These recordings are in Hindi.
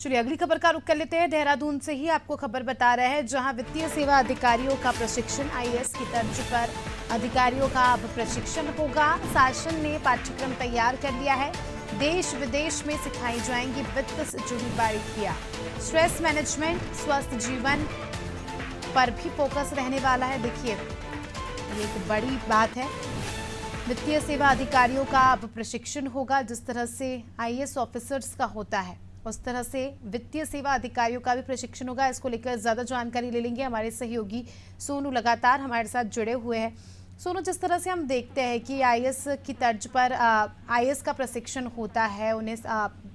चलिए अगली खबर का रुख कर लेते हैं। देहरादून से ही आपको खबर बता रहे हैं, जहां वित्तीय सेवा अधिकारियों का प्रशिक्षण आईएएस की तर्ज पर अधिकारियों का अब प्रशिक्षण होगा। शासन ने पाठ्यक्रम तैयार कर लिया है। देश विदेश में सिखाई जाएंगी वित्त से जुड़ी बारीकियां। स्ट्रेस मैनेजमेंट, स्वस्थ जीवन पर भी फोकस रहने वाला है। देखिए, ये एक बड़ी बात है। वित्तीय सेवा अधिकारियों का अब प्रशिक्षण होगा। जिस तरह से आईएएस ऑफिसर्स का होता है, उस तरह से वित्तीय सेवा अधिकारियों का भी प्रशिक्षण होगा। इसको लेकर ज्यादा जानकारी ले लेंगे हमारे सहयोगी सोनू, लगातार हमारे साथ जुड़े हुए हैं। सोनू, जिस तरह से हम देखते हैं कि आईएएस की तर्ज पर आईएएस का प्रशिक्षण होता है, उन्हें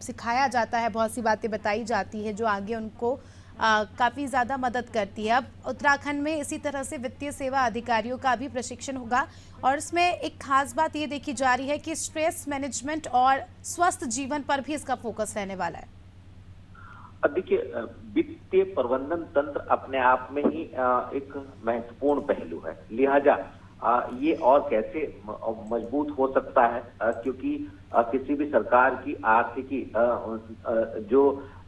सिखाया जाता है, बहुत सी बातें बताई जाती है जो आगे उनको काफ़ी ज़्यादा मदद करती है। अब उत्तराखंड में इसी तरह से वित्तीय सेवा अधिकारियों का भी प्रशिक्षण होगा और इसमें एक खास बात ये देखी जा रही है कि स्ट्रेस मैनेजमेंट और स्वस्थ जीवन पर भी इसका फोकस रहने वाला है। अब देखिए, वित्तीय प्रबंधन तंत्र अपने आप में ही एक महत्वपूर्ण पहलू है। लिहाजा ये और कैसे मजबूत हो सकता है, क्योंकि किसी भी सरकार की आर्थिकी जो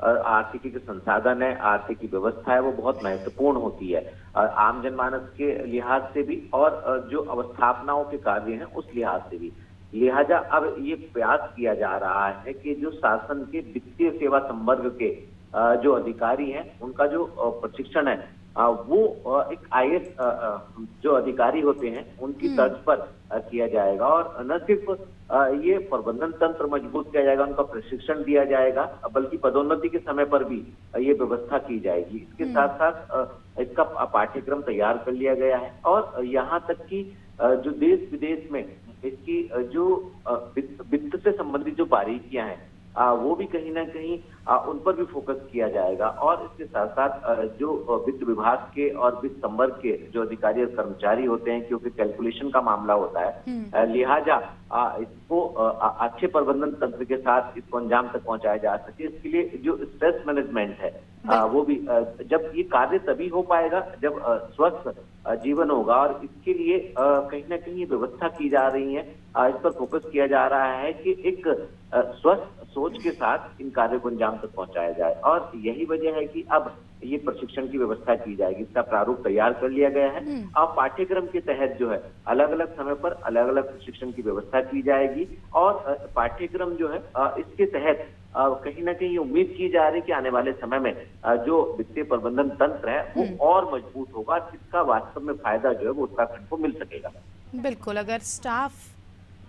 आर्थिकी के संसाधन है, आर्थिकी व्यवस्था है, वो बहुत महत्वपूर्ण होती है। आम जनमानस के लिहाज से भी और जो अवस्थापनाओं के कार्य हैं उस लिहाज से भी। लिहाजा अब ये प्रयास किया जा रहा है कि जो शासन के वित्तीय सेवा संवर्ग के जो अधिकारी हैं, उनका जो प्रशिक्षण है वो एक आईएएस जो अधिकारी होते हैं उनकी तर्ज पर किया जाएगा। और न सिर्फ ये प्रबंधन तंत्र मजबूत किया जाएगा, उनका प्रशिक्षण दिया जाएगा, बल्कि पदोन्नति के समय पर भी ये व्यवस्था की जाएगी। इसके साथ साथ इसका पाठ्यक्रम तैयार कर लिया गया है और यहाँ तक कि जो देश विदेश में इसकी जो वित्त से संबंधित जो बारीकियां हैं वो भी कहीं ना कहीं उन पर भी फोकस किया जाएगा। और इसके साथ साथ जो वित्त विभाग के और वित्त संवर्ग के जो अधिकारी और कर्मचारी होते हैं, क्योंकि कैलकुलेशन का मामला होता है, लिहाजा इसको अच्छे प्रबंधन तंत्र के साथ इसको अंजाम तक पहुंचाया जा सके, इसके लिए जो स्ट्रेस मैनेजमेंट है वो भी जब ये कार्य तभी हो पाएगा जब स्वस्थ जीवन होगा। और इसके लिए कहीं ना कहीं व्यवस्था की जा रही है, इस पर फोकस किया जा रहा है कि एक स्वस्थ सोच के साथ इन कार्यों को अंजाम तक पहुंचाया जाए। और यही वजह है कि अब ये प्रशिक्षण की व्यवस्था की जाएगी। इसका प्रारूप तैयार कर लिया गया है। अब पाठ्यक्रम के तहत जो है अलग अलग समय पर अलग अलग प्रशिक्षण की व्यवस्था की जाएगी। और पाठ्यक्रम जो है इसके तहत कहीं ना कहीं उम्मीद की जा रही है कि आने वाले समय में जो वित्तीय प्रबंधन तंत्र है वो और मजबूत होगा, जिसका वास्तव में फायदा जो है वो उत्तराखंड को मिल सकेगा। बिल्कुल, अगर स्टाफ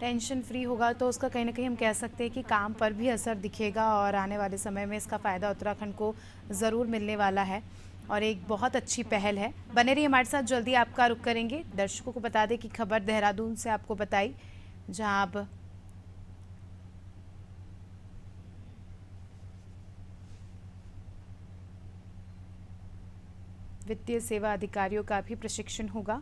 टेंशन फ्री होगा तो उसका कहीं ना कहीं हम कह सकते हैं कि काम पर भी असर दिखेगा और आने वाले समय में इसका फ़ायदा उत्तराखंड को ज़रूर मिलने वाला है और एक बहुत अच्छी पहल है। बने रहिए हमारे साथ, जल्दी आपका रुख करेंगे। दर्शकों को बता दें कि खबर देहरादून से आपको बताई, जहां अब वित्तीय सेवा अधिकारियों का भी प्रशिक्षण होगा।